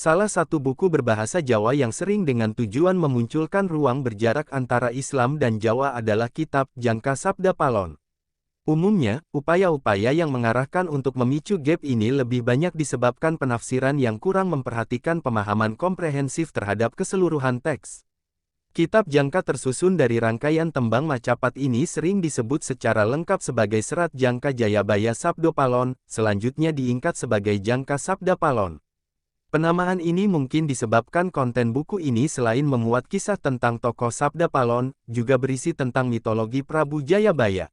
Salah satu buku berbahasa Jawa yang sering dengan tujuan memunculkan ruang berjarak antara Islam dan Jawa adalah kitab Jangka Sabda Palon. Umumnya, upaya-upaya yang mengarahkan untuk memicu gap ini lebih banyak disebabkan penafsiran yang kurang memperhatikan pemahaman komprehensif terhadap keseluruhan teks. Kitab Jangka tersusun dari rangkaian tembang macapat ini sering disebut secara lengkap sebagai Serat Jangka Jayabaya Sabdo Palon, selanjutnya diingkat sebagai Jangka Sabda Palon. Penamaan ini mungkin disebabkan konten buku ini selain memuat kisah tentang tokoh Sabda Palon, juga berisi tentang mitologi Prabu Jayabaya.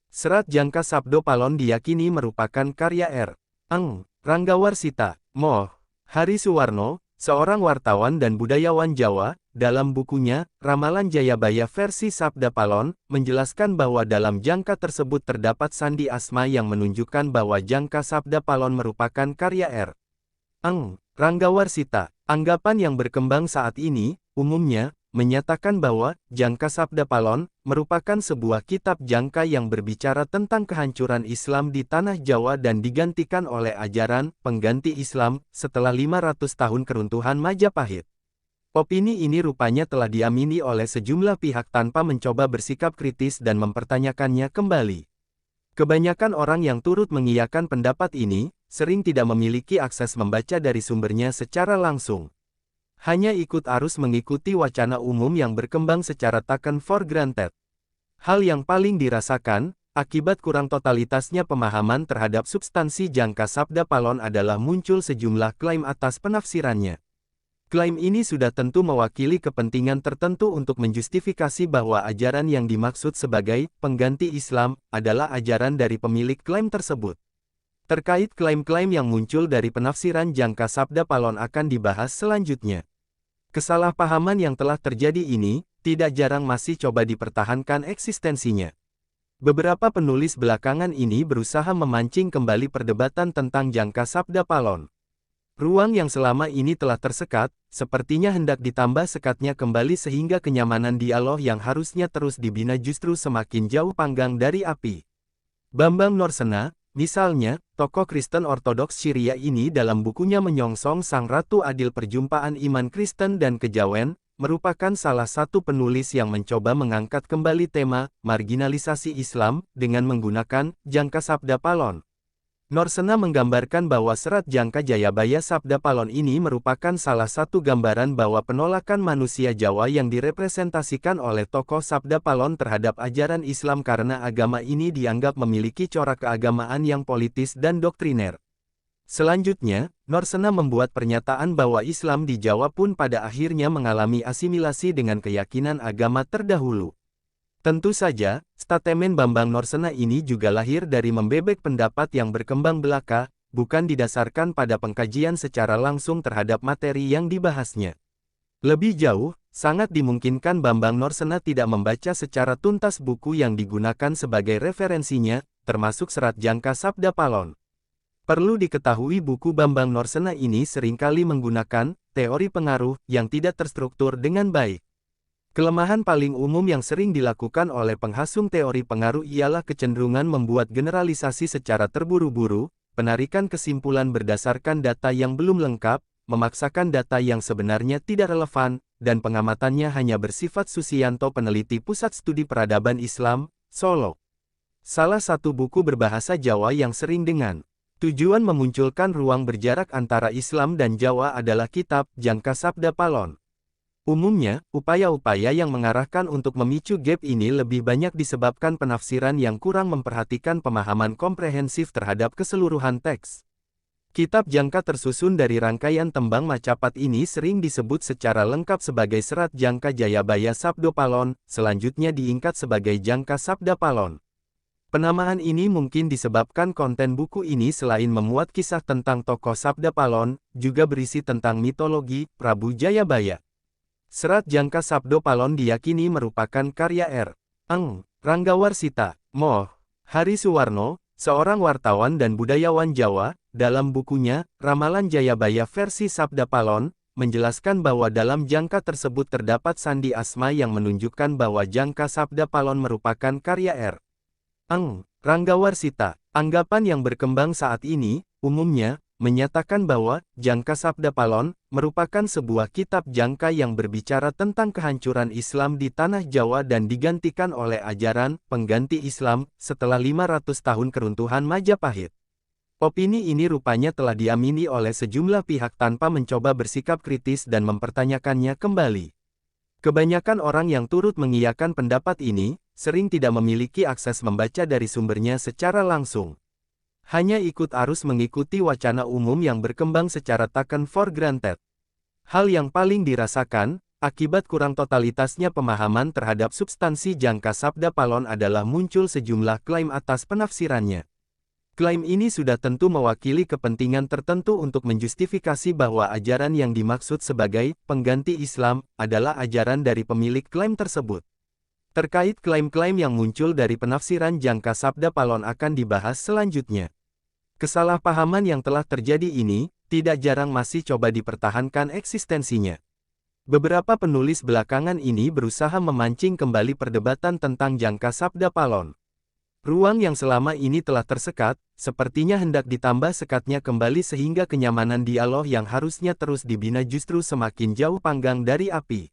Serat Jangka Sabdo Palon diyakini merupakan karya R. Eng. Ranggawarsita, Moh. Hari Suwarno, seorang wartawan dan budayawan Jawa, dalam bukunya, Ramalan Jayabaya versi Sabda Palon, menjelaskan bahwa dalam jangka tersebut terdapat sandi asma yang menunjukkan bahwa Jangka Sabda Palon merupakan karya R. Eng. Ranggawarsita. Anggapan yang berkembang saat ini, umumnya, menyatakan bahwa Jangka Sabda Palon merupakan sebuah kitab jangka yang berbicara tentang kehancuran Islam di tanah Jawa dan digantikan oleh ajaran pengganti Islam setelah 500 tahun keruntuhan Majapahit. Opini ini rupanya telah diamini oleh sejumlah pihak tanpa mencoba bersikap kritis dan mempertanyakannya kembali. Kebanyakan orang yang turut mengiyakan pendapat ini, sering tidak memiliki akses membaca dari sumbernya secara langsung. Hanya ikut arus mengikuti wacana umum yang berkembang secara taken for granted. Hal yang paling dirasakan, akibat kurang totalitasnya pemahaman terhadap substansi Jangka Sabda Palon adalah muncul sejumlah klaim atas penafsirannya. Klaim ini sudah tentu mewakili kepentingan tertentu untuk menjustifikasi bahwa ajaran yang dimaksud sebagai pengganti Islam adalah ajaran dari pemilik klaim tersebut. Terkait klaim-klaim yang muncul dari penafsiran Jangka Sabda Palon akan dibahas selanjutnya. Kesalahpahaman yang telah terjadi ini, tidak jarang masih coba dipertahankan eksistensinya. Beberapa penulis belakangan ini berusaha memancing kembali perdebatan tentang Jangka Sabda Palon. Ruang yang selama ini telah tersekat, sepertinya hendak ditambah sekatnya kembali sehingga kenyamanan dialog yang harusnya terus dibina justru semakin jauh panggang dari api. Bambang Norsena, misalnya, tokoh Kristen Ortodoks Syria ini dalam bukunya menyongsong Sang Ratu Adil Perjumpaan Iman Kristen dan Kejawen, merupakan salah satu penulis yang mencoba mengangkat kembali tema marginalisasi Islam dengan menggunakan Jangka Sabda Palon. Norsena menggambarkan bahwa Serat Jangka Jayabaya Sabda Palon ini merupakan salah satu gambaran bahwa penolakan manusia Jawa yang direpresentasikan oleh tokoh Sabda Palon terhadap ajaran Islam karena agama ini dianggap memiliki corak keagamaan yang politis dan doktriner. Selanjutnya, Norsena membuat pernyataan bahwa Islam di Jawa pun pada akhirnya mengalami asimilasi dengan keyakinan agama terdahulu. Tentu saja, statemen Bambang Norsena ini juga lahir dari membebek pendapat yang berkembang belaka, bukan didasarkan pada pengkajian secara langsung terhadap materi yang dibahasnya. Lebih jauh, sangat dimungkinkan Bambang Norsena tidak membaca secara tuntas buku yang digunakan sebagai referensinya, termasuk Serat Jangka Sabda Palon. Perlu diketahui buku Bambang Norsena ini seringkali menggunakan teori pengaruh yang tidak terstruktur dengan baik. Kelemahan paling umum yang sering dilakukan oleh penghasung teori pengaruh ialah kecenderungan membuat generalisasi secara terburu-buru, penarikan kesimpulan berdasarkan data yang belum lengkap, memaksakan data yang sebenarnya tidak relevan, dan pengamatannya hanya bersifat Susianto, peneliti Pusat Studi Peradaban Islam, Solo. Salah satu buku berbahasa Jawa yang sering dengan tujuan memunculkan ruang berjarak antara Islam dan Jawa adalah kitab Jangka Sabda Palon. Umumnya, upaya-upaya yang mengarahkan untuk memicu gap ini lebih banyak disebabkan penafsiran yang kurang memperhatikan pemahaman komprehensif terhadap keseluruhan teks. Kitab Jangka tersusun dari rangkaian tembang macapat ini sering disebut secara lengkap sebagai Serat Jangka Jayabaya Sabdo Palon, selanjutnya diingkat sebagai Jangka Sabda Palon. Penamaan ini mungkin disebabkan konten buku ini selain memuat kisah tentang tokoh Sabda Palon, juga berisi tentang mitologi Prabu Jayabaya. Serat Jangka Sabdo Palon diyakini merupakan karya R. Eng. Ranggawarsita, Moh. Hari Suwarno, seorang wartawan dan budayawan Jawa, dalam bukunya, Ramalan Jayabaya versi Sabda Palon, menjelaskan bahwa dalam jangka tersebut terdapat sandi asma yang menunjukkan bahwa Jangka Sabda Palon merupakan karya R. Eng. Ranggawarsita. Anggapan yang berkembang saat ini, umumnya, menyatakan bahwa Jangka Sabda Palon merupakan sebuah kitab jangka yang berbicara tentang kehancuran Islam di Tanah Jawa dan digantikan oleh ajaran pengganti Islam setelah 500 tahun keruntuhan Majapahit. Opini ini rupanya telah diamini oleh sejumlah pihak tanpa mencoba bersikap kritis dan mempertanyakannya kembali. Kebanyakan orang yang turut mengiyakan pendapat ini, sering tidak memiliki akses membaca dari sumbernya secara langsung. Hanya ikut arus mengikuti wacana umum yang berkembang secara taken for granted. Hal yang paling dirasakan, akibat kurang totalitasnya pemahaman terhadap substansi Jangka Sabda Palon adalah muncul sejumlah klaim atas penafsirannya. Klaim ini sudah tentu mewakili kepentingan tertentu untuk menjustifikasi bahwa ajaran yang dimaksud sebagai pengganti Islam adalah ajaran dari pemilik klaim tersebut. Terkait klaim-klaim yang muncul dari penafsiran Jangka Sabda Palon akan dibahas selanjutnya. Kesalahpahaman yang telah terjadi ini, tidak jarang masih coba dipertahankan eksistensinya. Beberapa penulis belakangan ini berusaha memancing kembali perdebatan tentang Jangka Sabda Palon. Ruang yang selama ini telah tersekat, sepertinya hendak ditambah sekatnya kembali sehingga kenyamanan dialog yang harusnya terus dibina justru semakin jauh panggang dari api.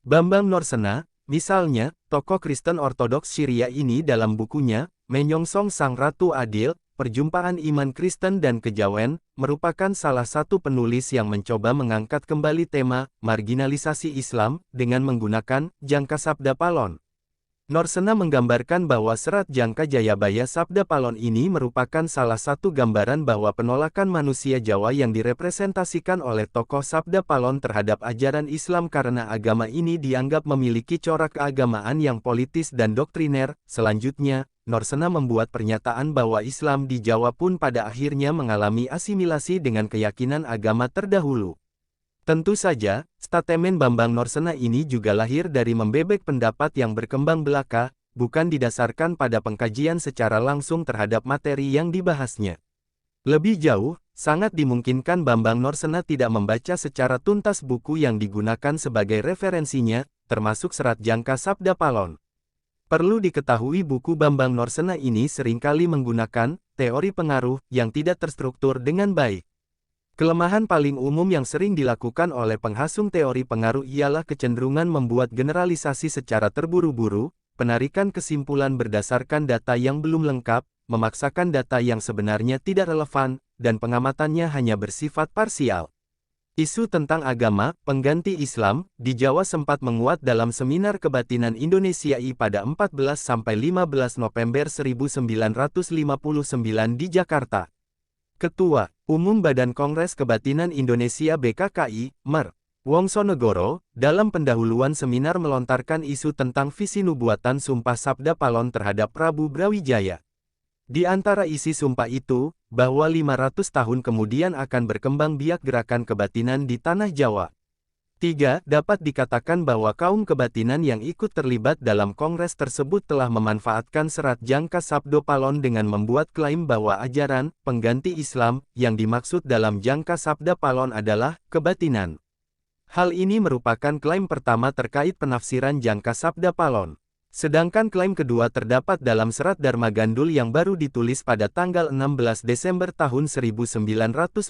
Bambang Norsena, misalnya, tokoh Kristen Ortodoks Syria ini dalam bukunya, Menyongsong Sang Ratu Adil, Perjumpaan Iman Kristen dan Kejawen, merupakan salah satu penulis yang mencoba mengangkat kembali tema marginalisasi Islam dengan menggunakan Jangka Sabda Palon. Norsena menggambarkan bahwa serat Jangka Jayabaya Sabda Palon ini merupakan salah satu gambaran bahwa penolakan manusia Jawa yang direpresentasikan oleh tokoh Sabda Palon terhadap ajaran Islam karena agama ini dianggap memiliki corak keagamaan yang politis dan doktriner. Selanjutnya, Norsena membuat pernyataan bahwa Islam di Jawa pun pada akhirnya mengalami asimilasi dengan keyakinan agama terdahulu. Tentu saja, statemen Bambang Norsena ini juga lahir dari membebek pendapat yang berkembang belaka, bukan didasarkan pada pengkajian secara langsung terhadap materi yang dibahasnya. Lebih jauh, sangat dimungkinkan Bambang Norsena tidak membaca secara tuntas buku yang digunakan sebagai referensinya, termasuk serat Jangka Sabda Palon. Perlu diketahui buku Bambang Norsena ini seringkali menggunakan teori pengaruh yang tidak terstruktur dengan baik. Kelemahan paling umum yang sering dilakukan oleh penghasung teori pengaruh ialah kecenderungan membuat generalisasi secara terburu-buru, penarikan kesimpulan berdasarkan data yang belum lengkap, memaksakan data yang sebenarnya tidak relevan, dan pengamatannya hanya bersifat parsial. Isu tentang agama, pengganti Islam, di Jawa sempat menguat dalam Seminar Kebatinan Indonesia I pada 14–15 November 1959 di Jakarta. Ketua Umum Badan Kongres Kebatinan Indonesia BKKI, Mer. Wongsonegoro, dalam pendahuluan seminar melontarkan isu tentang visi nubuatan Sumpah Sabda Palon terhadap Prabu Brawijaya. Di antara isi sumpah itu, bahwa 500 tahun kemudian akan berkembang biak gerakan kebatinan di Tanah Jawa. 3. Dapat dikatakan bahwa kaum kebatinan yang ikut terlibat dalam kongres tersebut telah memanfaatkan serat Jangka Sabda Palon dengan membuat klaim bahwa ajaran pengganti Islam yang dimaksud dalam Jangka Sabda Palon adalah kebatinan. Hal ini merupakan klaim pertama terkait penafsiran Jangka Sabda Palon. Sedangkan klaim kedua terdapat dalam serat Dharma Gandul yang baru ditulis pada tanggal 16 Desember tahun 1900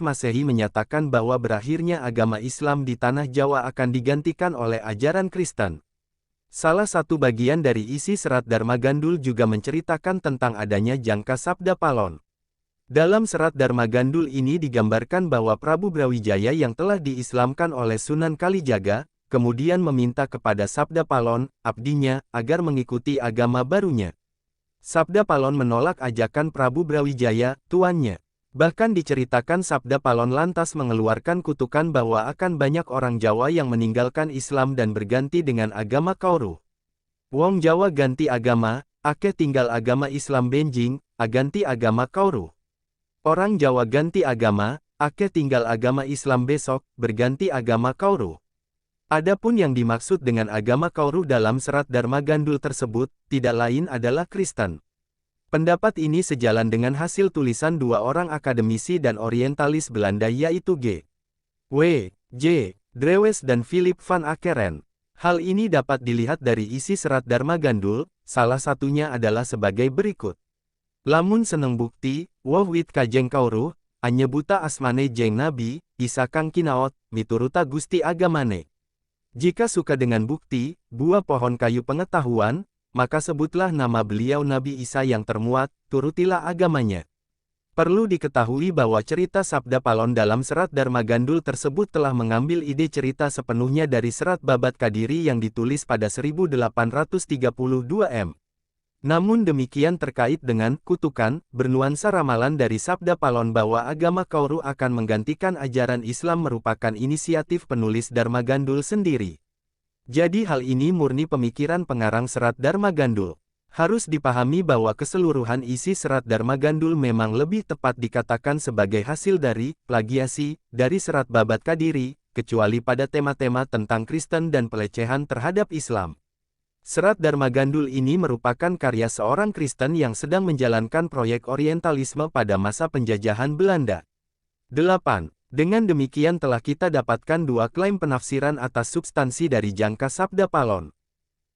Masehi menyatakan bahwa berakhirnya agama Islam di Tanah Jawa akan digantikan oleh ajaran Kristen. Salah satu bagian dari isi serat Dharma Gandul juga menceritakan tentang adanya Jangka Sabda Palon. Dalam serat Dharma Gandul ini digambarkan bahwa Prabu Brawijaya yang telah diislamkan oleh Sunan Kalijaga, kemudian meminta kepada Sabda Palon, abdinya, agar mengikuti agama barunya. Sabda Palon menolak ajakan Prabu Brawijaya, tuannya. Bahkan diceritakan Sabda Palon lantas mengeluarkan kutukan bahwa akan banyak orang Jawa yang meninggalkan Islam dan berganti dengan agama Kauruh. Wong Jawa ganti agama, akeh tinggal agama Islam benjing, aganti agama Kauruh. Orang Jawa ganti agama, akeh tinggal agama Islam besok, berganti agama Kauruh. Adapun yang dimaksud dengan agama Kauruh dalam serat Dharma Gandul tersebut, tidak lain adalah Kristen. Pendapat ini sejalan dengan hasil tulisan dua orang akademisi dan orientalis Belanda yaitu G. W. J. Drewes dan Philip van Akkeren. Hal ini dapat dilihat dari isi serat Dharma Gandul, salah satunya adalah sebagai berikut. Lamun seneng bukti, woh wit kajeng Kauruh, anyebuta asmane jeng Nabi, Isa kang kinaot, mituruta Gusti agamane. Jika suka dengan bukti, buah pohon kayu pengetahuan, maka sebutlah nama beliau Nabi Isa yang termuat, turutilah agamanya. Perlu diketahui bahwa cerita Sabda Palon dalam serat Dharma Gandul tersebut telah mengambil ide cerita sepenuhnya dari serat Babat Kadiri yang ditulis pada 1832 m. Namun demikian terkait dengan kutukan, bernuansa ramalan dari Sabda Palon bahwa agama Kauru akan menggantikan ajaran Islam merupakan inisiatif penulis Dharma Gandul sendiri. Jadi hal ini murni pemikiran pengarang serat Dharma Gandul. Harus dipahami bahwa keseluruhan isi serat Dharma Gandul memang lebih tepat dikatakan sebagai hasil dari plagiasi dari serat Babat Kadiri, kecuali pada tema-tema tentang Kristen dan pelecehan terhadap Islam. Serat Dharma Gandul ini merupakan karya seorang Kristen yang sedang menjalankan proyek orientalisme pada masa penjajahan Belanda. 8. Dengan demikian telah kita dapatkan dua klaim penafsiran atas substansi dari jangka Sabda Palon.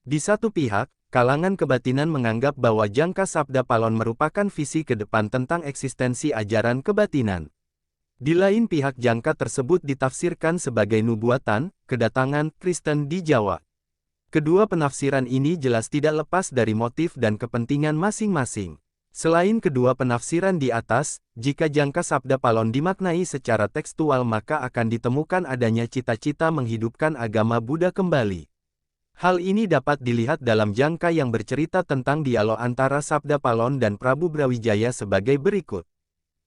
Di satu pihak, kalangan kebatinan menganggap bahwa jangka Sabda Palon merupakan visi ke depan tentang eksistensi ajaran kebatinan. Di lain pihak jangka tersebut ditafsirkan sebagai nubuatan, kedatangan Kristen di Jawa. Kedua penafsiran ini jelas tidak lepas dari motif dan kepentingan masing-masing. Selain kedua penafsiran di atas, jika jangka Sabda Palon dimaknai secara tekstual maka akan ditemukan adanya cita-cita menghidupkan agama Buddha kembali. Hal ini dapat dilihat dalam jangka yang bercerita tentang dialog antara Sabda Palon dan Prabu Brawijaya sebagai berikut.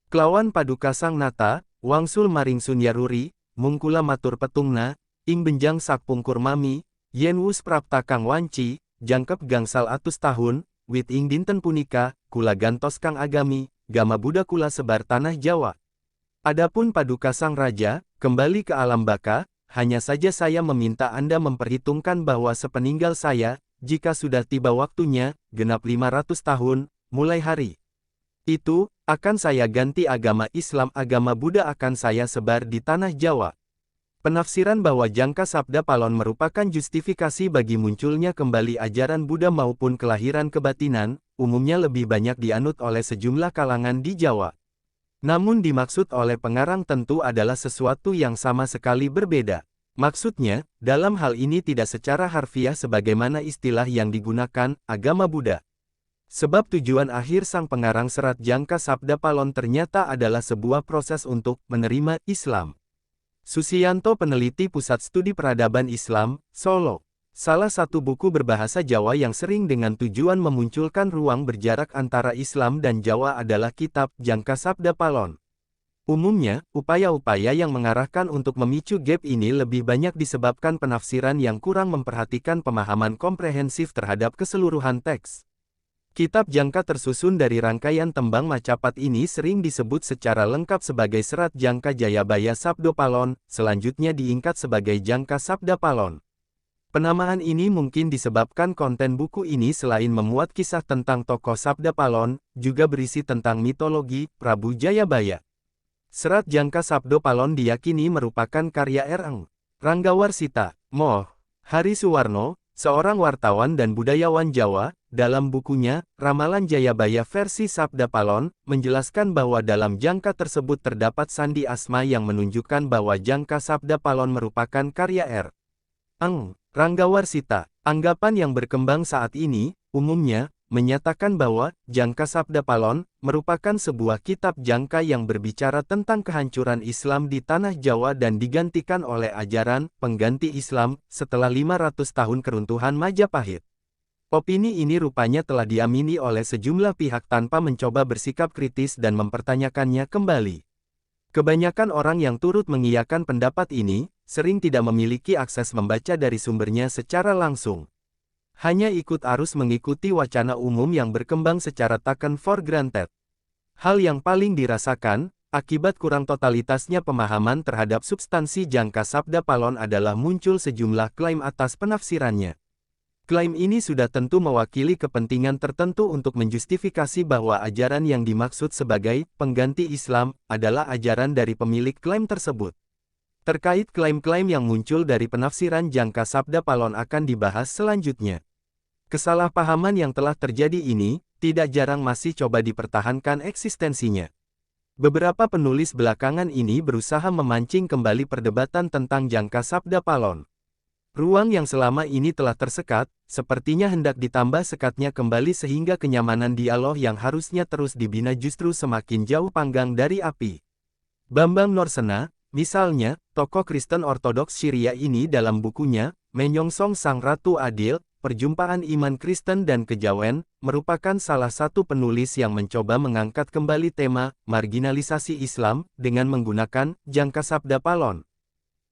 Kelawan paduka sang nata, wangsul maring sunyaruri, mungkula matur petungna, ing benjang sakpungkur mami, yen wus prapta kang wanci, jangkep gangsal atus tahun, wit ing dinten punika, kula gantos kang agami, gama Buddha kula sebar tanah Jawa. Adapun paduka sang raja, kembali ke alam baka, hanya saja saya meminta Anda memperhitungkan bahwa sepeninggal saya, jika sudah tiba waktunya, genap 500 tahun, mulai hari itu, akan saya ganti agama Islam, agama Buddha akan saya sebar di tanah Jawa. Penafsiran bahwa jangka Sabda Palon merupakan justifikasi bagi munculnya kembali ajaran Buddha maupun kelahiran kebatinan, umumnya lebih banyak dianut oleh sejumlah kalangan di Jawa. Namun dimaksud oleh pengarang tentu adalah sesuatu yang sama sekali berbeda. Maksudnya, dalam hal ini tidak secara harfiah sebagaimana istilah yang digunakan, agama Buddha. Sebab tujuan akhir sang pengarang serat jangka Sabda Palon ternyata adalah sebuah proses untuk menerima Islam. Susiyanto, peneliti Pusat Studi Peradaban Islam, Solo. Salah satu buku berbahasa Jawa yang sering dengan tujuan memunculkan ruang berjarak antara Islam dan Jawa adalah kitab Jangka Sabda Palon. Umumnya, upaya-upaya yang mengarahkan untuk memicu gap ini lebih banyak disebabkan penafsiran yang kurang memperhatikan pemahaman komprehensif terhadap keseluruhan teks. Kitab Jangka tersusun dari rangkaian tembang macapat ini sering disebut secara lengkap sebagai Serat Jangka Jayabaya Sabdo Palon, selanjutnya diingkat sebagai Jangka Sabda Palon. Penamaan ini mungkin disebabkan konten buku ini selain memuat kisah tentang tokoh Sabda Palon, juga berisi tentang mitologi Prabu Jayabaya. Serat Jangka Sabdo Palon diyakini merupakan karya R.Eng. Ranggawarsita, Moh. Hari Suwarno, seorang wartawan dan budayawan Jawa, dalam bukunya, Ramalan Jayabaya versi Sabda Palon, menjelaskan bahwa dalam jangka tersebut terdapat sandi asma yang menunjukkan bahwa jangka Sabda Palon merupakan karya R.Eng. Ranggawarsita. Anggapan yang berkembang saat ini, umumnya, menyatakan bahwa Jangka Sabda Palon merupakan sebuah kitab jangka yang berbicara tentang kehancuran Islam di tanah Jawa dan digantikan oleh ajaran pengganti Islam setelah 500 tahun keruntuhan Majapahit. Opini ini rupanya telah diamini oleh sejumlah pihak tanpa mencoba bersikap kritis dan mempertanyakannya kembali. Kebanyakan orang yang turut mengiyakan pendapat ini, sering tidak memiliki akses membaca dari sumbernya secara langsung. Hanya ikut arus mengikuti wacana umum yang berkembang secara taken for granted. Hal yang paling dirasakan, akibat kurang totalitasnya pemahaman terhadap substansi Jangka Sabda Palon adalah muncul sejumlah klaim atas penafsirannya. Klaim ini sudah tentu mewakili kepentingan tertentu untuk menjustifikasi bahwa ajaran yang dimaksud sebagai pengganti Islam adalah ajaran dari pemilik klaim tersebut. Terkait klaim-klaim yang muncul dari penafsiran Jangka Sabda Palon akan dibahas selanjutnya. Kesalahpahaman yang telah terjadi ini, tidak jarang masih coba dipertahankan eksistensinya. Beberapa penulis belakangan ini berusaha memancing kembali perdebatan tentang jangka sabda Palon. Ruang yang selama ini telah tersekat, sepertinya hendak ditambah sekatnya kembali sehingga kenyamanan dialog yang harusnya terus dibina justru semakin jauh panggang dari api. Bambang Norsena, misalnya, tokoh Kristen Ortodoks Syria ini dalam bukunya, Menyongsong Sang Ratu Adil, Perjumpaan Iman Kristen dan Kejawen, merupakan salah satu penulis yang mencoba mengangkat kembali tema marginalisasi Islam dengan menggunakan jangka sabda Palon.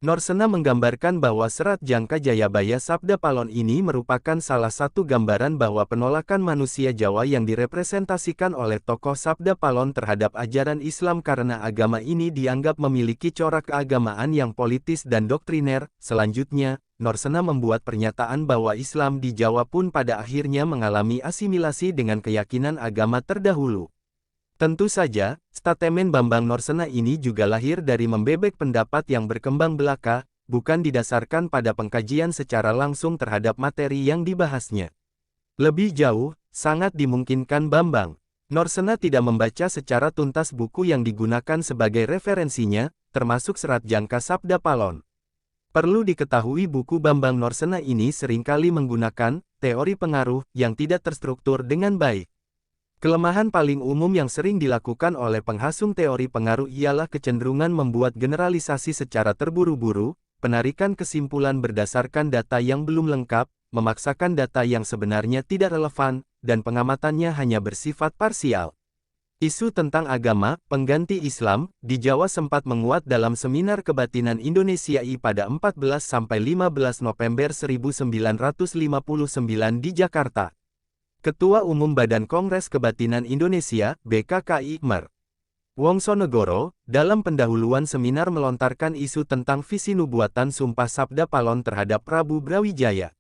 Norsena menggambarkan bahwa serat Jangka Jayabaya Sabda Palon ini merupakan salah satu gambaran bahwa penolakan manusia Jawa yang direpresentasikan oleh tokoh Sabda Palon terhadap ajaran Islam karena agama ini dianggap memiliki corak keagamaan yang politis dan doktriner. Selanjutnya, Norsena membuat pernyataan bahwa Islam di Jawa pun pada akhirnya mengalami asimilasi dengan keyakinan agama terdahulu. Tentu saja, statemen Bambang Norsena ini juga lahir dari membebek pendapat yang berkembang belaka, bukan didasarkan pada pengkajian secara langsung terhadap materi yang dibahasnya. Lebih jauh, sangat dimungkinkan Bambang Norsena tidak membaca secara tuntas buku yang digunakan sebagai referensinya, termasuk serat Jangka Sabda Palon. Perlu diketahui buku Bambang Norsena ini seringkali menggunakan teori pengaruh yang tidak terstruktur dengan baik. Kelemahan paling umum yang sering dilakukan oleh penghasung teori pengaruh ialah kecenderungan membuat generalisasi secara terburu-buru, penarikan kesimpulan berdasarkan data yang belum lengkap, memaksakan data yang sebenarnya tidak relevan, dan pengamatannya hanya bersifat parsial. Isu tentang agama, pengganti Islam, di Jawa sempat menguat dalam Seminar Kebatinan Indonesia I pada 14–15 November 1959 di Jakarta. Ketua Umum Badan Kongres Kebatinan Indonesia, BKKI, Mer. Wongsonegoro, dalam pendahuluan seminar melontarkan isu tentang visi nubuatan Sumpah Sabda Palon terhadap Prabu Brawijaya.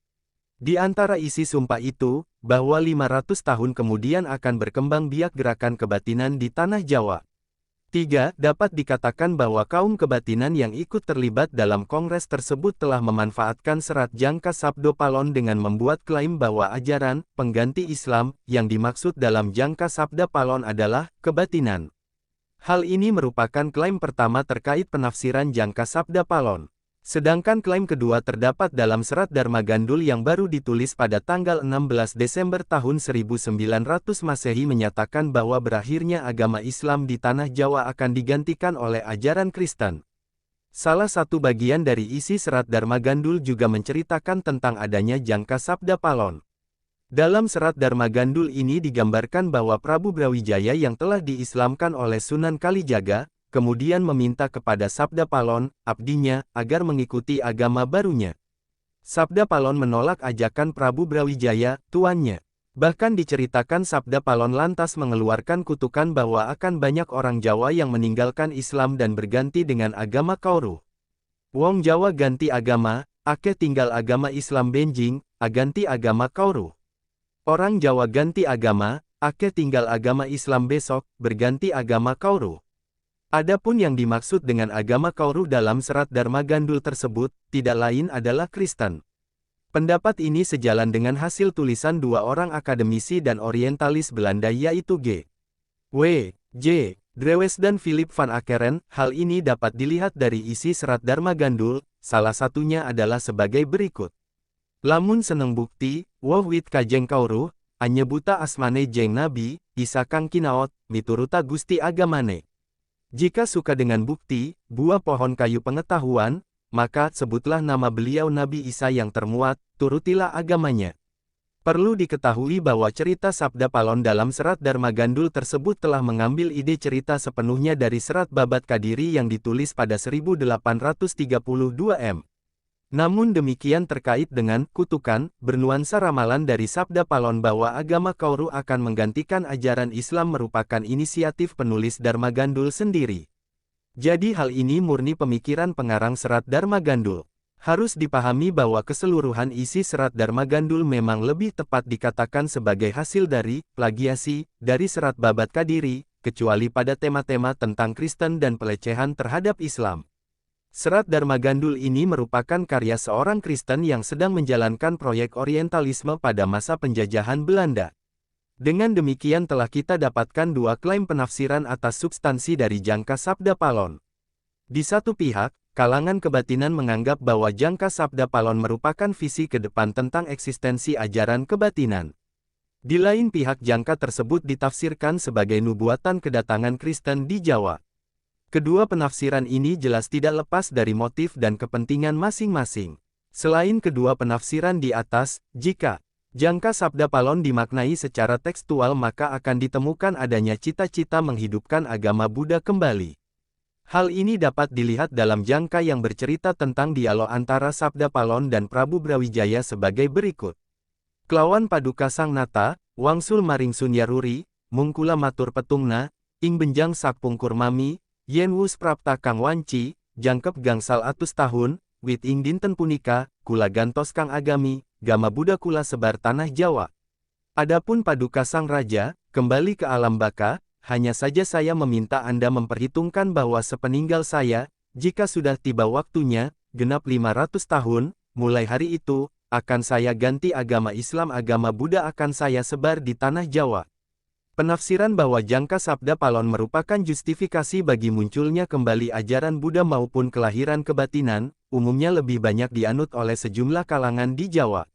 Di antara isi sumpah itu, bahwa 500 tahun kemudian akan berkembang biak gerakan kebatinan di Tanah Jawa. 3. Dapat dikatakan bahwa kaum kebatinan yang ikut terlibat dalam kongres tersebut telah memanfaatkan serat Jangka Sabda Palon dengan membuat klaim bahwa ajaran pengganti Islam yang dimaksud dalam Jangka Sabda Palon adalah kebatinan. Hal ini merupakan klaim pertama terkait penafsiran Jangka Sabda Palon. Sedangkan klaim kedua terdapat dalam serat Dharma Gandul yang baru ditulis pada tanggal 16 Desember tahun 1900 Masehi menyatakan bahwa berakhirnya agama Islam di Tanah Jawa akan digantikan oleh ajaran Kristen. Salah satu bagian dari isi serat Dharma Gandul juga menceritakan tentang adanya Jangka Sabda Palon. Dalam serat Dharma Gandul ini digambarkan bahwa Prabu Brawijaya yang telah diislamkan oleh Sunan Kalijaga, kemudian meminta kepada Sabda Palon, abdinya, agar mengikuti agama barunya. Sabda Palon menolak ajakan Prabu Brawijaya, tuannya. Bahkan diceritakan Sabda Palon lantas mengeluarkan kutukan bahwa akan banyak orang Jawa yang meninggalkan Islam dan berganti dengan agama Kauruh. Wong Jawa ganti agama, ake tinggal agama Islam benjing, aganti agama Kauruh. Orang Jawa ganti agama, ake tinggal agama Islam besok, berganti agama Kauruh. Adapun yang dimaksud dengan agama Kauruh dalam serat Dharma Gandul tersebut, tidak lain adalah Kristen. Pendapat ini sejalan dengan hasil tulisan dua orang akademisi dan orientalis Belanda yaitu G. W. J. Drewes dan Philip van Akkeren. Hal ini dapat dilihat dari isi serat Dharma Gandul, salah satunya adalah sebagai berikut. Lamun seneng bukti, woh wit kajeng Kauruh, anyebuta asmane jeng nabi, isa kang kinaot, mituruta gusti agamane. Jika suka dengan bukti, buah pohon kayu pengetahuan, maka sebutlah nama beliau Nabi Isa yang termuat, turutilah agamanya. Perlu diketahui bahwa cerita Sabda Palon dalam serat Dharma Gandul tersebut telah mengambil ide cerita sepenuhnya dari serat Babat Kadiri yang ditulis pada 1832 m. Namun demikian terkait dengan kutukan, bernuansa ramalan dari Sabda Palon bahwa agama Kauruh akan menggantikan ajaran Islam merupakan inisiatif penulis Dharma Gandul sendiri. Jadi hal ini murni pemikiran pengarang serat Dharma Gandul. Harus dipahami bahwa keseluruhan isi serat Dharma Gandul memang lebih tepat dikatakan sebagai hasil dari plagiasi dari serat Babat Kadiri, kecuali pada tema-tema tentang Kristen dan pelecehan terhadap Islam. Serat Dharma Gandul ini merupakan karya seorang Kristen yang sedang menjalankan proyek orientalisme pada masa penjajahan Belanda. Dengan demikian telah kita dapatkan dua klaim penafsiran atas substansi dari jangka sabda Palon. Di satu pihak, kalangan kebatinan menganggap bahwa jangka sabda Palon merupakan visi ke depan tentang eksistensi ajaran kebatinan. Di lain pihak jangka tersebut ditafsirkan sebagai nubuatan kedatangan Kristen di Jawa. Kedua penafsiran ini jelas tidak lepas dari motif dan kepentingan masing-masing. Selain kedua penafsiran di atas, jika jangka sabda Palon dimaknai secara tekstual maka akan ditemukan adanya cita-cita menghidupkan agama Buddha kembali. Hal ini dapat dilihat dalam jangka yang bercerita tentang dialog antara Sabda Palon dan Prabu Brawijaya sebagai berikut. Kelawan paduka sang nata, wangsul maring sunyaruri, mungkula matur petungna, ing benjang sakpungkur mami, yen wus prapta kang wanci, jangkep gangsal atus tahun, wit ing dinten punika, kula gantos kang agami, gama Buddha kula sebar tanah Jawa. Adapun paduka sang raja, kembali ke alam baka, hanya saja saya meminta Anda memperhitungkan bahwa sepeninggal saya, jika sudah tiba waktunya, genap 500 tahun, mulai hari itu, akan saya ganti agama Islam, agama Buddha akan saya sebar di tanah Jawa. Penafsiran bahwa jangka sabda Palon merupakan justifikasi bagi munculnya kembali ajaran Buddha maupun kelahiran kebatinan, umumnya lebih banyak dianut oleh sejumlah kalangan di Jawa.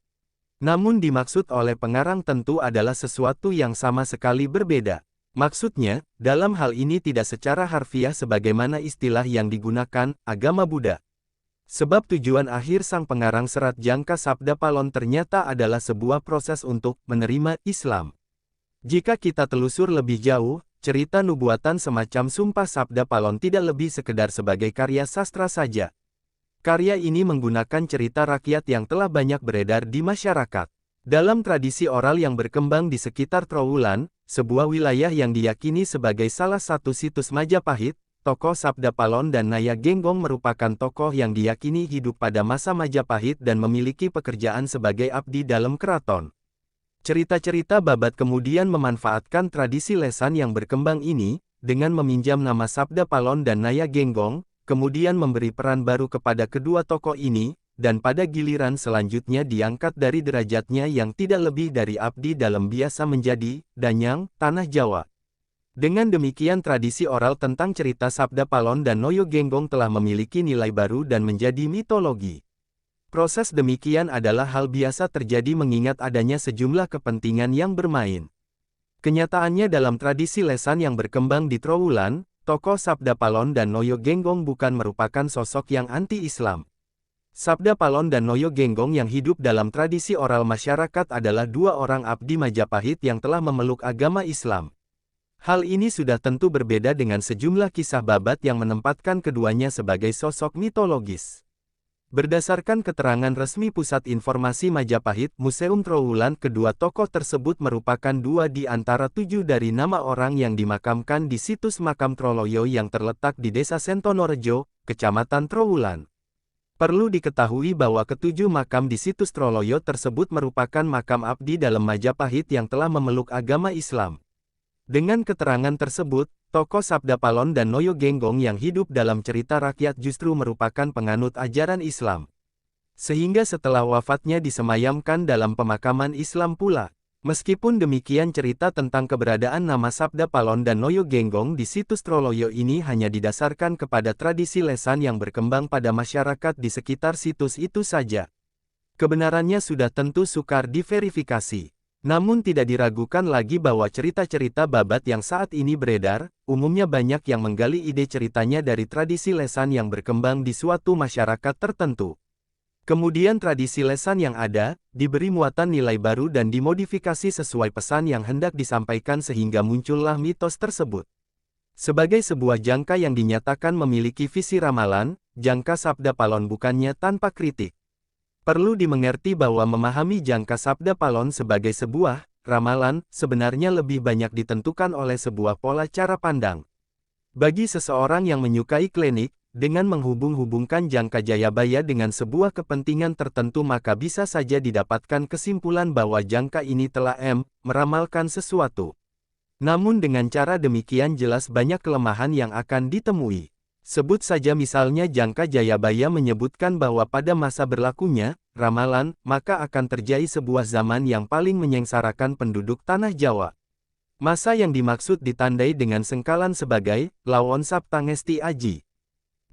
Namun dimaksud oleh pengarang tentu adalah sesuatu yang sama sekali berbeda. Maksudnya, dalam hal ini tidak secara harfiah sebagaimana istilah yang digunakan, agama Buddha. Sebab tujuan akhir sang pengarang serat jangka sabda Palon ternyata adalah sebuah proses untuk menerima Islam. Jika kita telusur lebih jauh, cerita nubuatan semacam Sumpah Sabda Palon tidak lebih sekedar sebagai karya sastra saja. Karya ini menggunakan cerita rakyat yang telah banyak beredar di masyarakat. Dalam tradisi oral yang berkembang di sekitar Trowulan, sebuah wilayah yang diyakini sebagai salah satu situs Majapahit, tokoh Sabda Palon dan Naya Genggong merupakan tokoh yang diyakini hidup pada masa Majapahit dan memiliki pekerjaan sebagai abdi dalam keraton. Cerita-cerita Babat kemudian memanfaatkan tradisi lesan yang berkembang ini, dengan meminjam nama Sabda Palon dan Naya Genggong, kemudian memberi peran baru kepada kedua tokoh ini, dan pada giliran selanjutnya diangkat dari derajatnya yang tidak lebih dari abdi dalam biasa menjadi danyang tanah Jawa. Dengan demikian tradisi oral tentang cerita Sabda Palon dan Noyo Genggong telah memiliki nilai baru dan menjadi mitologi. Proses demikian adalah hal biasa terjadi mengingat adanya sejumlah kepentingan yang bermain. Kenyataannya dalam tradisi lesan yang berkembang di Trowulan, tokoh Sabda Palon dan Noyo Genggong bukan merupakan sosok yang anti-Islam. Sabda Palon dan Noyo Genggong yang hidup dalam tradisi oral masyarakat adalah dua orang abdi Majapahit yang telah memeluk agama Islam. Hal ini sudah tentu berbeda dengan sejumlah kisah Babat yang menempatkan keduanya sebagai sosok mitologis. Berdasarkan keterangan resmi Pusat Informasi Majapahit, Museum Trowulan, kedua tokoh tersebut merupakan dua di antara 7 dari nama orang yang dimakamkan di situs makam Troloyo yang terletak di Desa Sentonorejo, Kecamatan Trowulan. Perlu diketahui bahwa ketujuh makam di situs Troloyo tersebut merupakan makam abdi dalam Majapahit yang telah memeluk agama Islam. Dengan keterangan tersebut, tokoh Sabda Palon dan Noyo Genggong yang hidup dalam cerita rakyat justru merupakan penganut ajaran Islam. Sehingga setelah wafatnya disemayamkan dalam pemakaman Islam pula. Meskipun demikian cerita tentang keberadaan nama Sabda Palon dan Noyo Genggong di situs Troloyo ini hanya didasarkan kepada tradisi lesan yang berkembang pada masyarakat di sekitar situs itu saja. Kebenarannya sudah tentu sukar diverifikasi. Namun tidak diragukan lagi bahwa cerita-cerita Babat yang saat ini beredar, umumnya banyak yang menggali ide ceritanya dari tradisi lesan yang berkembang di suatu masyarakat tertentu. Kemudian tradisi lesan yang ada, diberi muatan nilai baru dan dimodifikasi sesuai pesan yang hendak disampaikan sehingga muncullah mitos tersebut. Sebagai sebuah jangka yang dinyatakan memiliki visi ramalan, jangka Sabda Palon bukannya tanpa kritik. Perlu dimengerti bahwa memahami jangka Sabda Palon sebagai sebuah ramalan sebenarnya lebih banyak ditentukan oleh sebuah pola cara pandang. Bagi seseorang yang menyukai klinik, dengan menghubung-hubungkan jangka Jayabaya dengan sebuah kepentingan tertentu maka bisa saja didapatkan kesimpulan bahwa jangka ini telah meramalkan sesuatu. Namun dengan cara demikian jelas banyak kelemahan yang akan ditemui. Sebut saja misalnya Jangka Jayabaya menyebutkan bahwa pada masa berlakunya ramalan, maka akan terjadi sebuah zaman yang paling menyengsarakan penduduk tanah Jawa. Masa yang dimaksud ditandai dengan sengkalan sebagai Lawon Saptangesti Aji.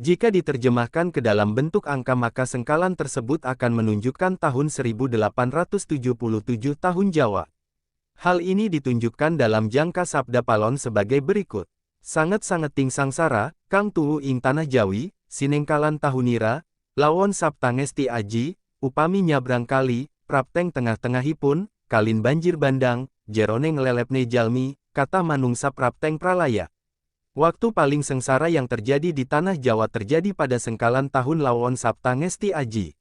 Jika diterjemahkan ke dalam bentuk angka maka sengkalan tersebut akan menunjukkan tahun 1877 tahun Jawa. Hal ini ditunjukkan dalam Jangka Sabda Palon sebagai berikut. Sanget-sanget ting sangsara, kang tuu ing tanah Jawi, sinengkalan tahunira, lawon saptangesti aji, upami nyabrang kali, prapteng tengah-tengahipun, kalin banjir bandang, jerone ngelelepne jalmi, kata manungsa prapteng pralaya. Waktu paling sengsara yang terjadi di tanah Jawa terjadi pada sengkalan tahun lawon saptangesti aji.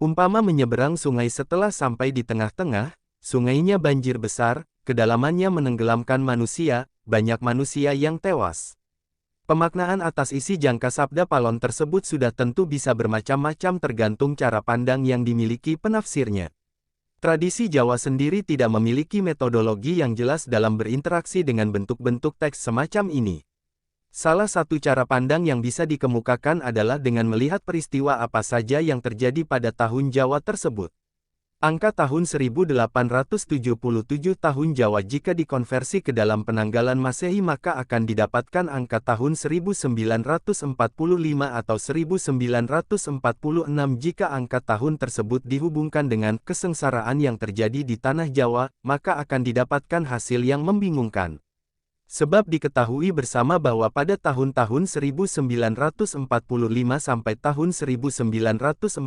Umpama menyeberang sungai setelah sampai di tengah-tengah, sungainya banjir besar, kedalamannya menenggelamkan manusia, banyak manusia yang tewas. Pemaknaan atas isi Jangka Sabda Palon tersebut sudah tentu bisa bermacam-macam tergantung cara pandang yang dimiliki penafsirnya. Tradisi Jawa sendiri tidak memiliki metodologi yang jelas dalam berinteraksi dengan bentuk-bentuk teks semacam ini. Salah satu cara pandang yang bisa dikemukakan adalah dengan melihat peristiwa apa saja yang terjadi pada tahun Jawa tersebut. Angka tahun 1877 tahun Jawa jika dikonversi ke dalam penanggalan Masehi maka akan didapatkan angka tahun 1945 atau 1946 jika angka tahun tersebut dihubungkan dengan kesengsaraan yang terjadi di tanah Jawa, maka akan didapatkan hasil yang membingungkan. Sebab diketahui bersama bahwa pada tahun-tahun 1945 sampai tahun 1946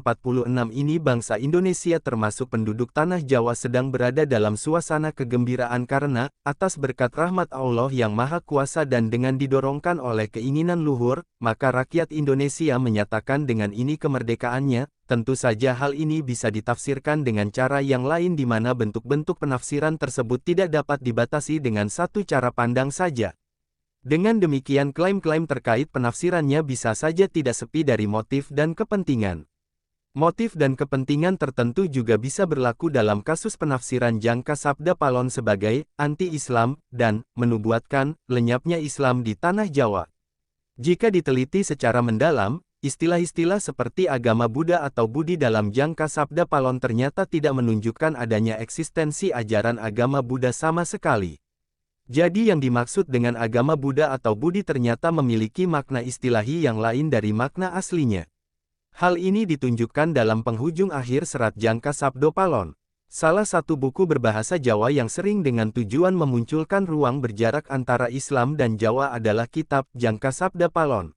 ini bangsa Indonesia termasuk penduduk tanah Jawa sedang berada dalam suasana kegembiraan karena, atas berkat rahmat Allah yang Maha Kuasa dan dengan didorongkan oleh keinginan luhur, maka rakyat Indonesia menyatakan dengan ini kemerdekaannya. Tentu saja hal ini bisa ditafsirkan dengan cara yang lain di mana bentuk-bentuk penafsiran tersebut tidak dapat dibatasi dengan satu cara pandang saja. Dengan demikian klaim-klaim terkait penafsirannya bisa saja tidak sepi dari motif dan kepentingan. Motif dan kepentingan tertentu juga bisa berlaku dalam kasus penafsiran Jangka Sabda Palon sebagai anti-Islam dan menubuatkan lenyapnya Islam di tanah Jawa. Jika diteliti secara mendalam, istilah-istilah seperti agama Buddha atau Budi dalam Jangka Sabda Palon ternyata tidak menunjukkan adanya eksistensi ajaran agama Buddha sama sekali. Jadi yang dimaksud dengan agama Buddha atau Budi ternyata memiliki makna istilahi yang lain dari makna aslinya. Hal ini ditunjukkan dalam penghujung akhir serat Jangka Sabda Palon. Salah satu buku berbahasa Jawa yang sering dengan tujuan memunculkan ruang berjarak antara Islam dan Jawa adalah kitab Jangka Sabda Palon.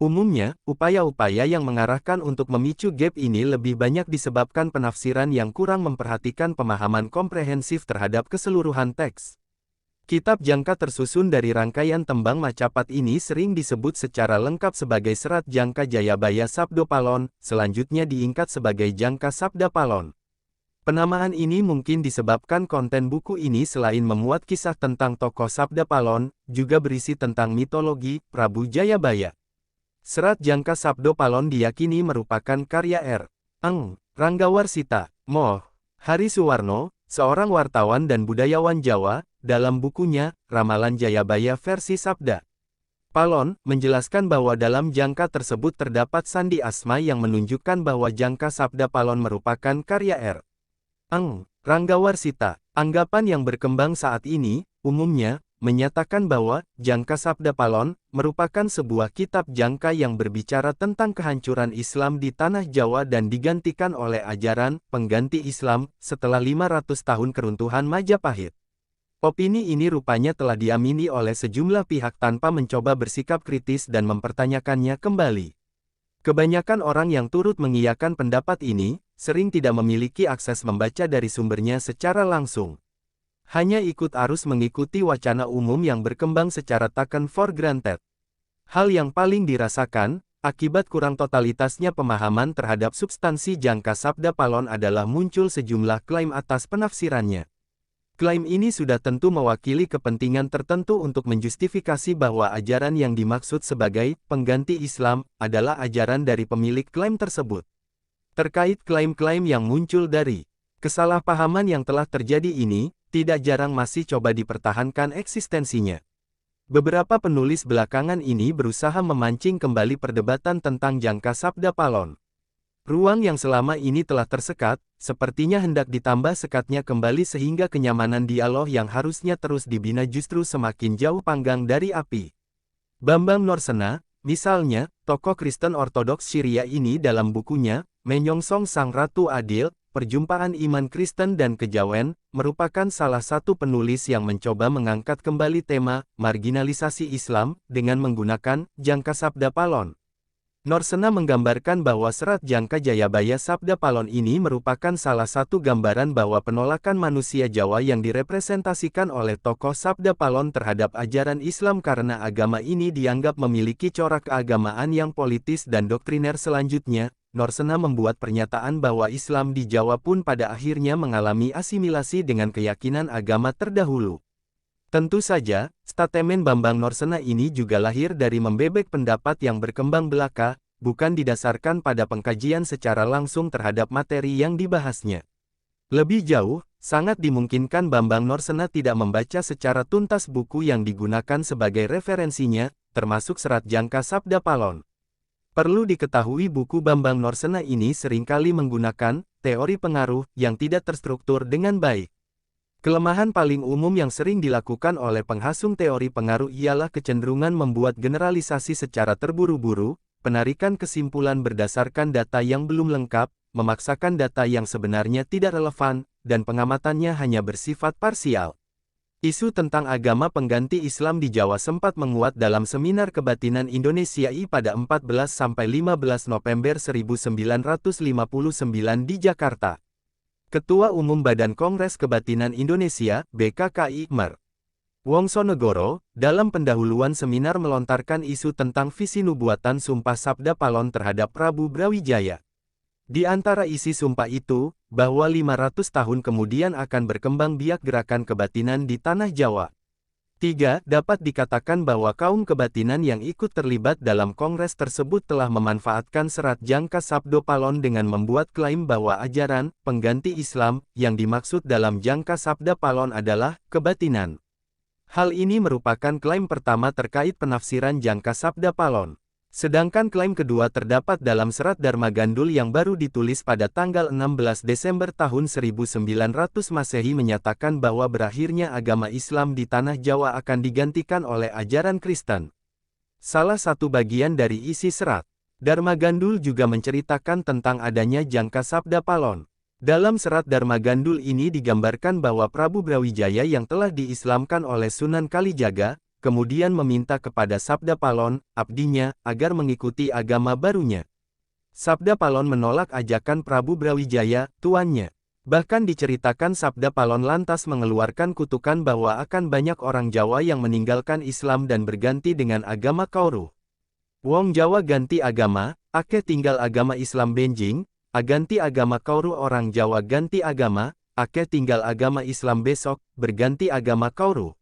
Umumnya, upaya-upaya yang mengarahkan untuk memicu gap ini lebih banyak disebabkan penafsiran yang kurang memperhatikan pemahaman komprehensif terhadap keseluruhan teks. Kitab Jangka tersusun dari rangkaian tembang macapat ini sering disebut secara lengkap sebagai Serat Jangka Jayabaya Sabda Palon, selanjutnya diingkat sebagai Jangka Sabda Palon. Penamaan ini mungkin disebabkan konten buku ini selain memuat kisah tentang tokoh Sabda Palon, juga berisi tentang mitologi Prabu Jayabaya. Serat Jangka Sabda Palon diyakini merupakan karya R. Ranggawarsita, Moh. Hari Suwarno, seorang wartawan dan budayawan Jawa, dalam bukunya, Ramalan Jayabaya versi Sabda Palon, menjelaskan bahwa dalam jangka tersebut terdapat sandi asma yang menunjukkan bahwa Jangka Sabda Palon merupakan karya R. Ranggawarsita. Anggapan yang berkembang saat ini, umumnya, menyatakan bahwa Jangka Sabda Palon merupakan sebuah kitab jangka yang berbicara tentang kehancuran Islam di tanah Jawa dan digantikan oleh ajaran pengganti Islam setelah 500 tahun keruntuhan Majapahit. Opini ini rupanya telah diamini oleh sejumlah pihak tanpa mencoba bersikap kritis dan mempertanyakannya kembali. Kebanyakan orang yang turut mengiyakan pendapat ini sering tidak memiliki akses membaca dari sumbernya secara langsung. Hanya ikut arus mengikuti wacana umum yang berkembang secara taken for granted. Hal yang paling dirasakan, akibat kurang totalitasnya pemahaman terhadap substansi Jangka Sabda Palon adalah muncul sejumlah klaim atas penafsirannya. Klaim ini sudah tentu mewakili kepentingan tertentu untuk menjustifikasi bahwa ajaran yang dimaksud sebagai pengganti Islam adalah ajaran dari pemilik klaim tersebut. Terkait klaim-klaim yang muncul dari kesalahpahaman yang telah terjadi ini, tidak jarang masih coba dipertahankan eksistensinya. Beberapa penulis belakangan ini berusaha memancing kembali perdebatan tentang jangka sabda Palon. Ruang yang selama ini telah tersekat, sepertinya hendak ditambah sekatnya kembali sehingga kenyamanan dialog yang harusnya terus dibina justru semakin jauh panggang dari api. Bambang Norsena, misalnya, tokoh Kristen Ortodoks Syria ini dalam bukunya, Menyongsong Sang Ratu Adil, Perjumpaan Iman Kristen dan Kejawen, merupakan salah satu penulis yang mencoba mengangkat kembali tema marginalisasi Islam dengan menggunakan jangka sabda Palon. Norsena menggambarkan bahwa serat Jangka Jayabaya Sabda Palon ini merupakan salah satu gambaran bahwa penolakan manusia Jawa yang direpresentasikan oleh tokoh Sabda Palon terhadap ajaran Islam karena agama ini dianggap memiliki corak keagamaan yang politis dan doktriner. Selanjutnya, Norsena membuat pernyataan bahwa Islam di Jawa pun pada akhirnya mengalami asimilasi dengan keyakinan agama terdahulu. Tentu saja, statemen Bambang Norsena ini juga lahir dari membebek pendapat yang berkembang belaka, bukan didasarkan pada pengkajian secara langsung terhadap materi yang dibahasnya. Lebih jauh, sangat dimungkinkan Bambang Norsena tidak membaca secara tuntas buku yang digunakan sebagai referensinya, termasuk serat Jangka Sabda Palon. Perlu diketahui buku Bambang Norsena ini seringkali menggunakan teori pengaruh yang tidak terstruktur dengan baik. Kelemahan paling umum yang sering dilakukan oleh penghasung teori pengaruh ialah kecenderungan membuat generalisasi secara terburu-buru, penarikan kesimpulan berdasarkan data yang belum lengkap, memaksakan data yang sebenarnya tidak relevan, dan pengamatannya hanya bersifat parsial. Isu tentang agama pengganti Islam di Jawa sempat menguat dalam Seminar Kebatinan Indonesia I pada 14–15 November 1959 di Jakarta. Ketua Umum Badan Kongres Kebatinan Indonesia, BKKI, Mer. Wongsonegoro, dalam pendahuluan seminar melontarkan isu tentang visi nubuatan Sumpah Sabda Palon terhadap Prabu Brawijaya. Di antara isi sumpah itu, bahwa 500 tahun kemudian akan berkembang biak gerakan kebatinan di Tanah Jawa. 3. Dapat dikatakan bahwa kaum kebatinan yang ikut terlibat dalam kongres tersebut telah memanfaatkan serat Jangka Sabda Palon dengan membuat klaim bahwa ajaran pengganti Islam yang dimaksud dalam Jangka Sabda Palon adalah kebatinan. Hal ini merupakan klaim pertama terkait penafsiran Jangka Sabda Palon. Sedangkan klaim kedua terdapat dalam serat Dharma Gandul yang baru ditulis pada tanggal 16 Desember tahun 1900 Masehi menyatakan bahwa berakhirnya agama Islam di Tanah Jawa akan digantikan oleh ajaran Kristen. Salah satu bagian dari isi serat Dharma Gandul juga menceritakan tentang adanya Jangka Sabda Palon. Dalam serat Dharma Gandul ini digambarkan bahwa Prabu Brawijaya yang telah diislamkan oleh Sunan Kalijaga, kemudian meminta kepada Sabda Palon, abdinya, agar mengikuti agama barunya. Sabda Palon menolak ajakan Prabu Brawijaya, tuannya. Bahkan diceritakan Sabda Palon lantas mengeluarkan kutukan bahwa akan banyak orang Jawa yang meninggalkan Islam dan berganti dengan agama Kauruh. Wong Jawa ganti agama, ake tinggal agama Islam benjing, aganti agama Kauruh orang Jawa ganti agama, ake tinggal agama Islam besok, berganti agama Kauruh.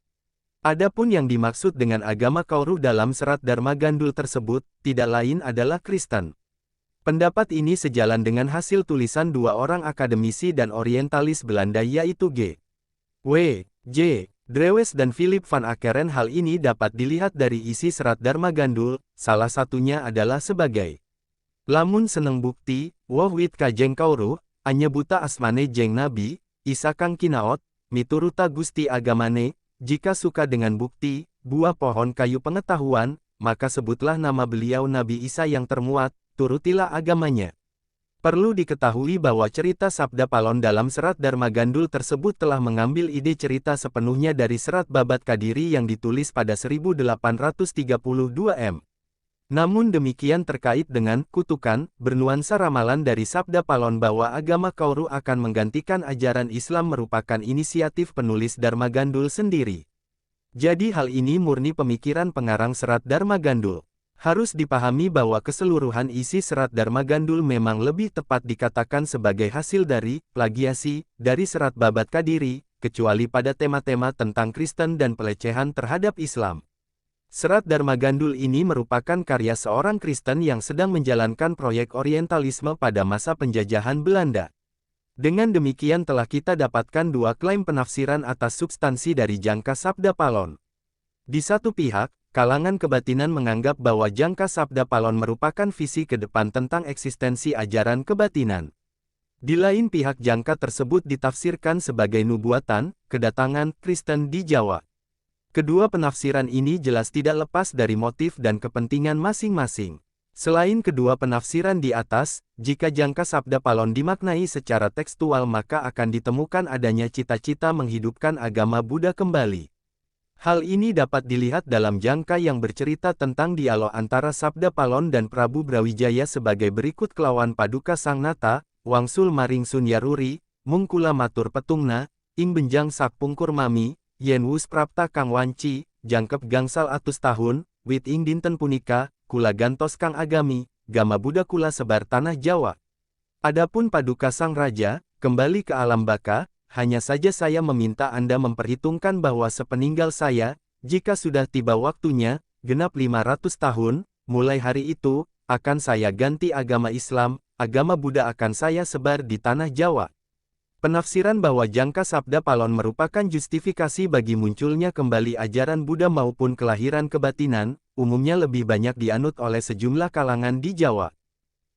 Adapun yang dimaksud dengan agama Kauruh dalam serat Dharma Gandul tersebut, tidak lain adalah Kristen. Pendapat ini sejalan dengan hasil tulisan dua orang akademisi dan orientalis Belanda yaitu G. W. J. Drewes dan Philip van Akkeren. Hal ini dapat dilihat dari isi serat Dharma Gandul, salah satunya adalah sebagai lamun seneng bukti, woh wit kajeng Kauruh, anyebuta asmane jeng nabi, isa kang kinaot, mituruta gusti agamane. Jika suka dengan bukti, buah pohon kayu pengetahuan, maka sebutlah nama beliau Nabi Isa yang termuat, turutilah agamanya. Perlu diketahui bahwa cerita Sabda Palon dalam serat Dharma Gandul tersebut telah mengambil ide cerita sepenuhnya dari serat Babat Kadiri yang ditulis pada 1832 m. Namun demikian terkait dengan kutukan, bernuansa ramalan dari Sabda Palon bahwa agama Kauruh akan menggantikan ajaran Islam merupakan inisiatif penulis Dharma Gandul sendiri. Jadi hal ini murni pemikiran pengarang serat Dharma Gandul. Harus dipahami bahwa keseluruhan isi serat Dharma Gandul memang lebih tepat dikatakan sebagai hasil dari plagiasi dari serat Babat Kadiri, kecuali pada tema-tema tentang Kristen dan pelecehan terhadap Islam. Serat Dharma Gandul ini merupakan karya seorang Kristen yang sedang menjalankan proyek orientalisme pada masa penjajahan Belanda. Dengan demikian telah kita dapatkan dua klaim penafsiran atas substansi dari Jangka Sabda Palon. Di satu pihak, kalangan kebatinan menganggap bahwa jangka Sabda Palon merupakan visi ke depan tentang eksistensi ajaran kebatinan. Di lain pihak jangka tersebut ditafsirkan sebagai nubuatan, kedatangan Kristen di Jawa. Kedua penafsiran ini jelas tidak lepas dari motif dan kepentingan masing-masing. Selain kedua penafsiran di atas, jika jangka Sabda Palon dimaknai secara tekstual maka akan ditemukan adanya cita-cita menghidupkan agama Buddha kembali. Hal ini dapat dilihat dalam jangka yang bercerita tentang dialog antara Sabda Palon dan Prabu Brawijaya sebagai berikut kelawan Paduka Sang Nata, Wangsul maring Sun Yaruri, Mungkula matur petungna, ing benjang sak pungkur mami, yen wus prapta kang wanci, jangkep gangsal atus tahun, wit ing dinten punika, kula gantos kang agami, gama Buddha kula sebar tanah Jawa. Adapun Paduka Sang Raja, kembali ke alam baka, hanya saja saya meminta Anda memperhitungkan bahwa sepeninggal saya, jika sudah tiba waktunya, genap 500 tahun, mulai hari itu, akan saya ganti agama Islam, agama Buddha akan saya sebar di tanah Jawa. Penafsiran bahwa jangka Sabda Palon merupakan justifikasi bagi munculnya kembali ajaran Buddha maupun kelahiran kebatinan, umumnya lebih banyak dianut oleh sejumlah kalangan di Jawa.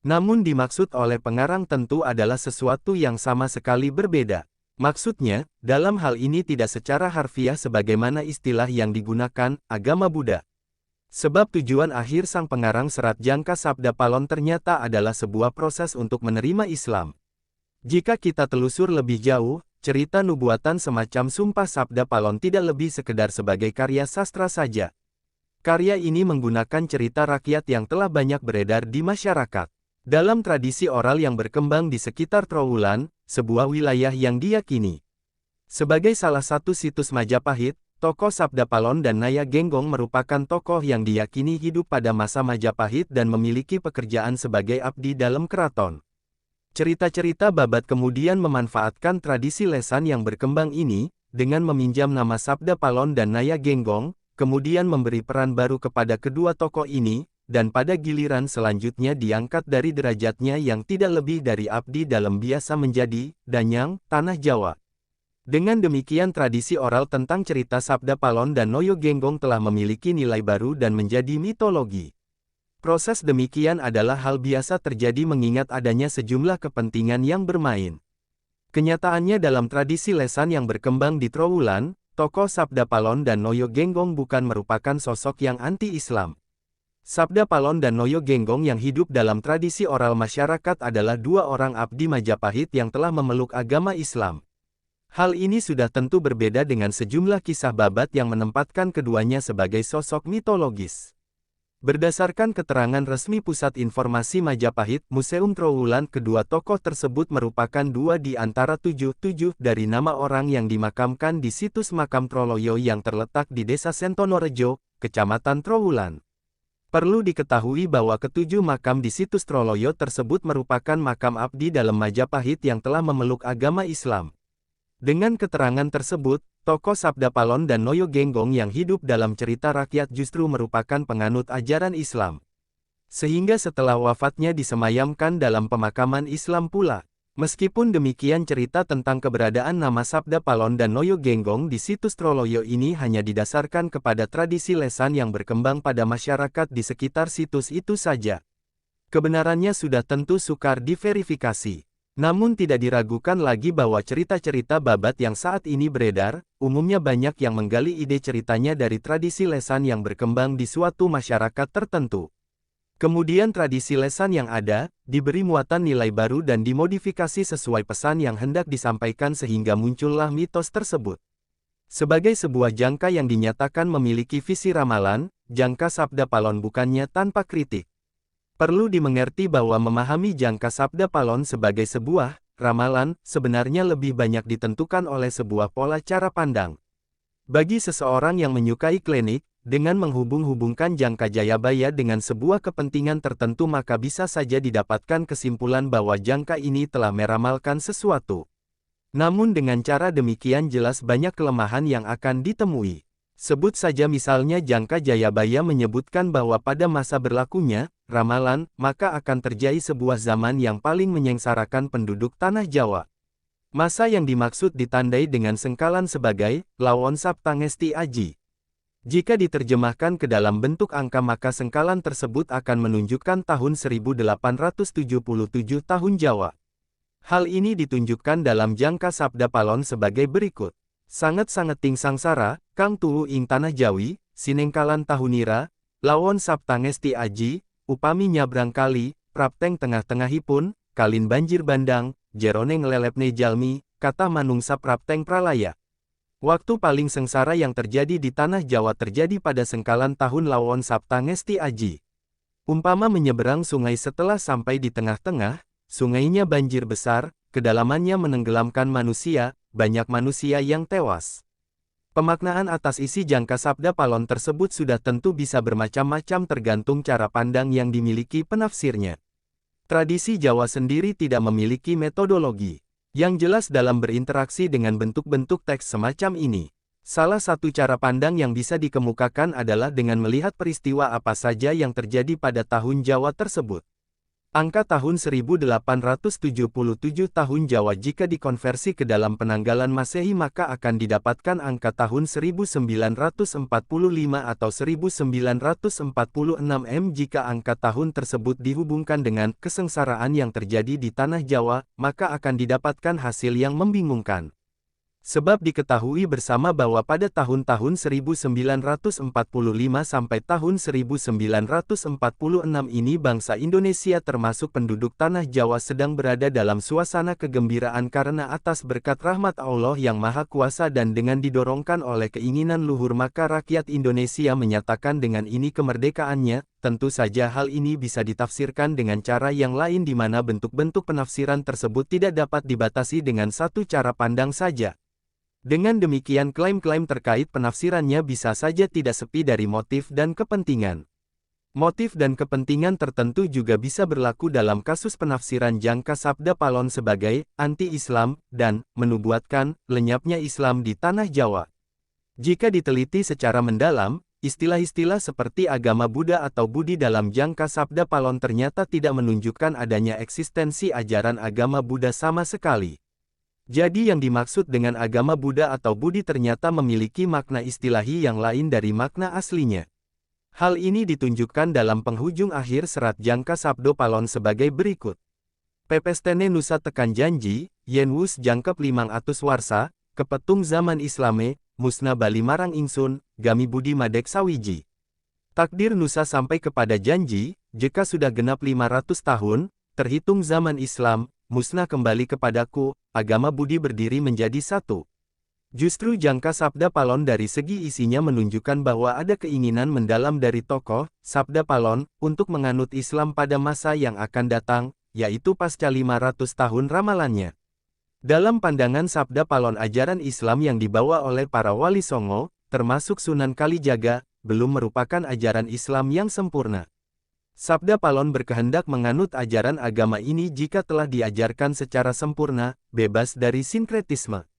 Namun dimaksud oleh pengarang tentu adalah sesuatu yang sama sekali berbeda. Maksudnya, dalam hal ini tidak secara harfiah sebagaimana istilah yang digunakan, agama Buddha. Sebab tujuan akhir sang pengarang serat jangka Sabda Palon ternyata adalah sebuah proses untuk menerima Islam. Jika kita telusur lebih jauh, cerita nubuatan semacam Sumpah Sabda Palon tidak lebih sekedar sebagai karya sastra saja. Karya ini menggunakan cerita rakyat yang telah banyak beredar di masyarakat. Dalam tradisi oral yang berkembang di sekitar Trowulan, sebuah wilayah yang diyakini sebagai salah satu situs Majapahit, tokoh Sabda Palon dan Naya Genggong merupakan tokoh yang diyakini hidup pada masa Majapahit dan memiliki pekerjaan sebagai abdi dalam keraton. Cerita-cerita babat kemudian memanfaatkan tradisi lesan yang berkembang ini, dengan meminjam nama Sabda Palon dan Naya Genggong, kemudian memberi peran baru kepada kedua tokoh ini, dan pada giliran selanjutnya diangkat dari derajatnya yang tidak lebih dari abdi dalam biasa menjadi danyang tanah Jawa. Dengan demikian tradisi oral tentang cerita Sabda Palon dan Noyo Genggong telah memiliki nilai baru dan menjadi mitologi. Proses demikian adalah hal biasa terjadi mengingat adanya sejumlah kepentingan yang bermain. Kenyataannya dalam tradisi lesan yang berkembang di Trowulan, tokoh Sabda Palon dan Noyo Genggong bukan merupakan sosok yang anti-Islam. Sabda Palon dan Noyo Genggong yang hidup dalam tradisi oral masyarakat adalah dua orang abdi Majapahit yang telah memeluk agama Islam. Hal ini sudah tentu berbeda dengan sejumlah kisah babat yang menempatkan keduanya sebagai sosok mitologis. Berdasarkan keterangan resmi Pusat Informasi Majapahit, Museum Trowulan, kedua tokoh tersebut merupakan dua di antara tujuh dari nama orang yang dimakamkan di situs makam Troloyo yang terletak di Desa Sentonorejo, Kecamatan Trowulan. Perlu diketahui bahwa ketujuh makam di situs Troloyo tersebut merupakan makam abdi dalam Majapahit yang telah memeluk agama Islam. Dengan keterangan tersebut, tokoh Sabda Palon dan Noyo Genggong yang hidup dalam cerita rakyat justru merupakan penganut ajaran Islam. Sehingga setelah wafatnya disemayamkan dalam pemakaman Islam pula. Meskipun demikian cerita tentang keberadaan nama Sabda Palon dan Noyo Genggong di situs Troloyo ini hanya didasarkan kepada tradisi lesan yang berkembang pada masyarakat di sekitar situs itu saja. Kebenarannya sudah tentu sukar diverifikasi. Namun tidak diragukan lagi bahwa cerita-cerita babat yang saat ini beredar, umumnya banyak yang menggali ide ceritanya dari tradisi lesan yang berkembang di suatu masyarakat tertentu. Kemudian tradisi lesan yang ada, diberi muatan nilai baru dan dimodifikasi sesuai pesan yang hendak disampaikan sehingga muncullah mitos tersebut. Sebagai sebuah jangka yang dinyatakan memiliki visi ramalan, jangka Sabda Palon bukannya tanpa kritik. Perlu dimengerti bahwa memahami jangka Sabda Palon sebagai sebuah ramalan sebenarnya lebih banyak ditentukan oleh sebuah pola cara pandang. Bagi seseorang yang menyukai klinik, dengan menghubung-hubungkan jangka Jayabaya dengan sebuah kepentingan tertentu maka bisa saja didapatkan kesimpulan bahwa jangka ini telah meramalkan sesuatu. Namun dengan cara demikian jelas banyak kelemahan yang akan ditemui. Sebut saja misalnya jangka Jayabaya menyebutkan bahwa pada masa berlakunya ramalan, maka akan terjadi sebuah zaman yang paling menyengsarakan penduduk tanah Jawa. Masa yang dimaksud ditandai dengan sengkalan sebagai Lawon Saptangesti Aji. Jika diterjemahkan ke dalam bentuk angka maka sengkalan tersebut akan menunjukkan tahun 1877 tahun Jawa. Hal ini ditunjukkan dalam jangka Sabda Palon sebagai berikut. Sanget-sanget ting sangsara, kang tuhu ing tanah Jawi, sinengkalan tahunira, lawon sabta ngesti aji, upami nyabrang kali, prapteng tengah-tengahipun, kalin banjir bandang, jerone ngelelepne jalmi, kata manungsa prapteng pralaya. Waktu paling sengsara yang terjadi di tanah Jawa terjadi pada sengkalan tahun lawon sabta ngesti aji. Umpama menyeberang sungai setelah sampai di tengah-tengah, sungainya banjir besar, kedalamannya menenggelamkan manusia, banyak manusia yang tewas. Pemaknaan atas isi jangka Sabda Palon tersebut sudah tentu bisa bermacam-macam tergantung cara pandang yang dimiliki penafsirnya. Tradisi Jawa sendiri tidak memiliki metodologi yang jelas dalam berinteraksi dengan bentuk-bentuk teks semacam ini. Salah satu cara pandang yang bisa dikemukakan adalah dengan melihat peristiwa apa saja yang terjadi pada tahun Jawa tersebut. Angka tahun 1877 tahun Jawa jika dikonversi ke dalam penanggalan Masehi maka akan didapatkan angka tahun 1945 atau 1946 jika angka tahun tersebut dihubungkan dengan kesengsaraan yang terjadi di tanah Jawa, maka akan didapatkan hasil yang membingungkan. Sebab diketahui bersama bahwa pada tahun-tahun 1945 sampai tahun 1946 ini bangsa Indonesia termasuk penduduk tanah Jawa sedang berada dalam suasana kegembiraan karena atas berkat rahmat Allah yang Maha Kuasa dan dengan didorongkan oleh keinginan luhur maka rakyat Indonesia menyatakan dengan ini kemerdekaannya. Tentu saja hal ini bisa ditafsirkan dengan cara yang lain di mana bentuk-bentuk penafsiran tersebut tidak dapat dibatasi dengan satu cara pandang saja. Dengan demikian klaim-klaim terkait penafsirannya bisa saja tidak sepi dari motif dan kepentingan. Motif dan kepentingan tertentu juga bisa berlaku dalam kasus penafsiran jangka Sabda Palon sebagai anti-Islam dan menubuatkan lenyapnya Islam di tanah Jawa. Jika diteliti secara mendalam, istilah-istilah seperti agama Buddha atau Budi dalam jangka Sabda Palon ternyata tidak menunjukkan adanya eksistensi ajaran agama Buddha sama sekali. Jadi yang dimaksud dengan agama Buddha atau Budi ternyata memiliki makna istilahi yang lain dari makna aslinya. Hal ini ditunjukkan dalam penghujung akhir serat jangka Sabdo Palon sebagai berikut. Pepestene nusa tekan janji, yen wus jangkep limang atus warsa, kepetung zaman Islame, musna bali marang ingsun, gami budi madek sawiji. Takdir nusa sampai kepada janji, jika sudah genap 500 tahun, terhitung zaman Islam, musnah kembali kepadaku, agama budi berdiri menjadi satu. Justru jangka Sabda Palon dari segi isinya menunjukkan bahwa ada keinginan mendalam dari tokoh, Sabda Palon, untuk menganut Islam pada masa yang akan datang, yaitu pasca 500 tahun ramalannya. Dalam pandangan Sabda Palon ajaran Islam yang dibawa oleh para wali songo, termasuk Sunan Kalijaga, belum merupakan ajaran Islam yang sempurna. Sabda Palon berkehendak menganut ajaran agama ini jika telah diajarkan secara sempurna, bebas dari sinkretisme.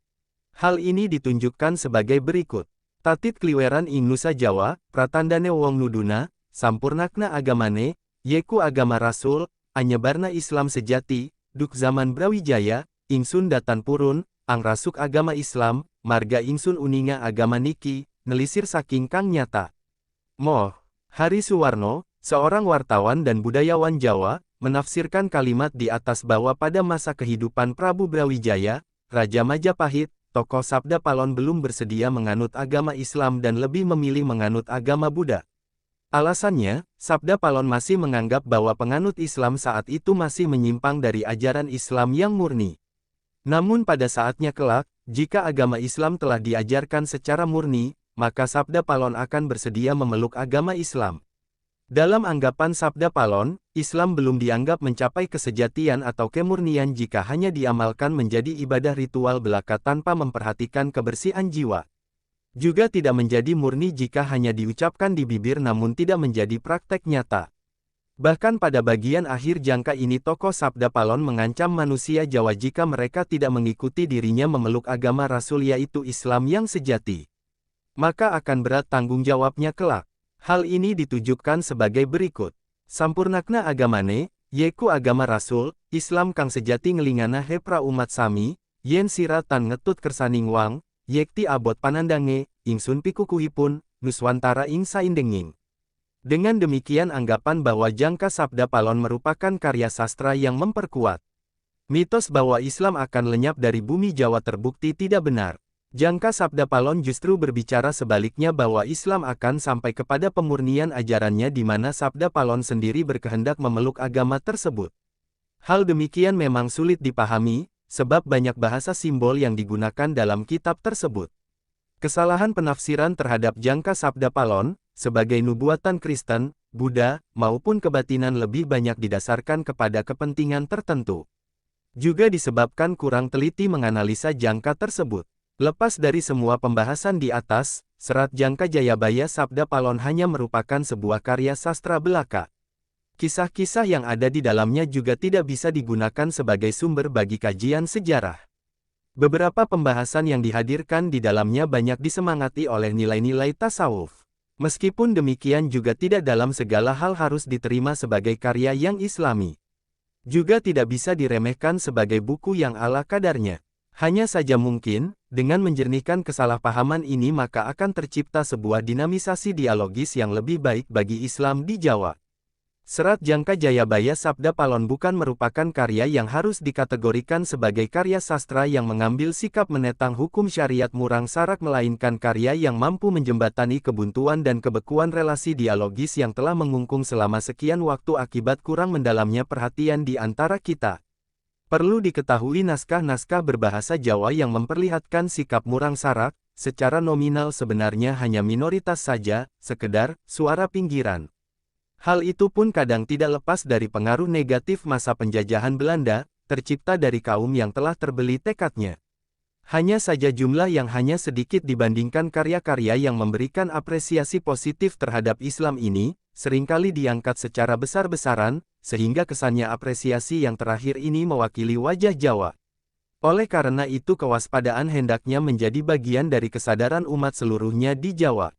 Hal ini ditunjukkan sebagai berikut. Tatit kliweran ing Nusa Jawa, pratandane wong nuduna, sampurnakna agamane, yeku agama Rasul, anyebarna Islam sejati, duk zaman Brawijaya, ingsun datan purun, ang rasuk agama Islam, marga ingsun uninga agama niki, nelisir saking kang nyata. Moh, Hari Suwarno, seorang wartawan dan budayawan Jawa, menafsirkan kalimat di atas bahwa pada masa kehidupan Prabu Brawijaya, Raja Majapahit, tokoh Sabda Palon belum bersedia menganut agama Islam dan lebih memilih menganut agama Buddha. Alasannya, Sabda Palon masih menganggap bahwa penganut Islam saat itu masih menyimpang dari ajaran Islam yang murni. Namun pada saatnya kelak, jika agama Islam telah diajarkan secara murni, maka Sabda Palon akan bersedia memeluk agama Islam. Dalam anggapan Sabda Palon, Islam belum dianggap mencapai kesejatian atau kemurnian jika hanya diamalkan menjadi ibadah ritual belaka tanpa memperhatikan kebersihan jiwa. Juga tidak menjadi murni jika hanya diucapkan di bibir namun tidak menjadi praktek nyata. Bahkan pada bagian akhir jangka ini tokoh Sabda Palon mengancam manusia Jawa jika mereka tidak mengikuti dirinya memeluk agama Rasul yaitu Islam yang sejati. Maka akan berat tanggung jawabnya kelak. Hal ini ditujukan sebagai berikut. Sampurnakna agamane, yeku agama Rasul, Islam kang sejati ngelingana hepra umat sami, yen sira tan ngetut kersaning wang, yekti abot panandange, ingsun pikukuhipun, Nuswantara ing saindenging. Dengan demikian anggapan bahwa Jangka Sabda Palon merupakan karya sastra yang memperkuat mitos bahwa Islam akan lenyap dari bumi Jawa terbukti tidak benar. Jangka Sabda Palon justru berbicara sebaliknya bahwa Islam akan sampai kepada pemurnian ajarannya di mana Sabda Palon sendiri berkehendak memeluk agama tersebut. Hal demikian memang sulit dipahami, sebab banyak bahasa simbol yang digunakan dalam kitab tersebut. Kesalahan penafsiran terhadap Jangka Sabda Palon, sebagai nubuatan Kristen, Buddha, maupun kebatinan lebih banyak didasarkan kepada kepentingan tertentu. Juga disebabkan kurang teliti menganalisa jangka tersebut. Lepas dari semua pembahasan di atas, Serat Jangka Jayabaya Sabda Palon hanya merupakan sebuah karya sastra belaka. Kisah-kisah yang ada di dalamnya juga tidak bisa digunakan sebagai sumber bagi kajian sejarah. Beberapa pembahasan yang dihadirkan di dalamnya banyak disemangati oleh nilai-nilai tasawuf. Meskipun demikian juga tidak dalam segala hal harus diterima sebagai karya yang islami. Juga tidak bisa diremehkan sebagai buku yang ala kadarnya. Hanya saja mungkin, dengan menjernihkan kesalahpahaman ini maka akan tercipta sebuah dinamisasi dialogis yang lebih baik bagi Islam di Jawa. Serat Jangka Jayabaya Sabda Palon bukan merupakan karya yang harus dikategorikan sebagai karya sastra yang mengambil sikap menentang hukum syariat murang sarak, melainkan karya yang mampu menjembatani kebuntuan dan kebekuan relasi dialogis yang telah mengungkung selama sekian waktu akibat kurang mendalamnya perhatian di antara kita. Perlu diketahui naskah-naskah berbahasa Jawa yang memperlihatkan sikap murang sarak, secara nominal sebenarnya hanya minoritas saja, sekedar suara pinggiran. Hal itu pun kadang tidak lepas dari pengaruh negatif masa penjajahan Belanda, tercipta dari kaum yang telah terbeli tekadnya. Hanya saja jumlah yang hanya sedikit dibandingkan karya-karya yang memberikan apresiasi positif terhadap Islam ini, seringkali diangkat secara besar-besaran, sehingga kesannya apresiasi yang terakhir ini mewakili wajah Jawa. Oleh karena itu kewaspadaan hendaknya menjadi bagian dari kesadaran umat seluruhnya di Jawa.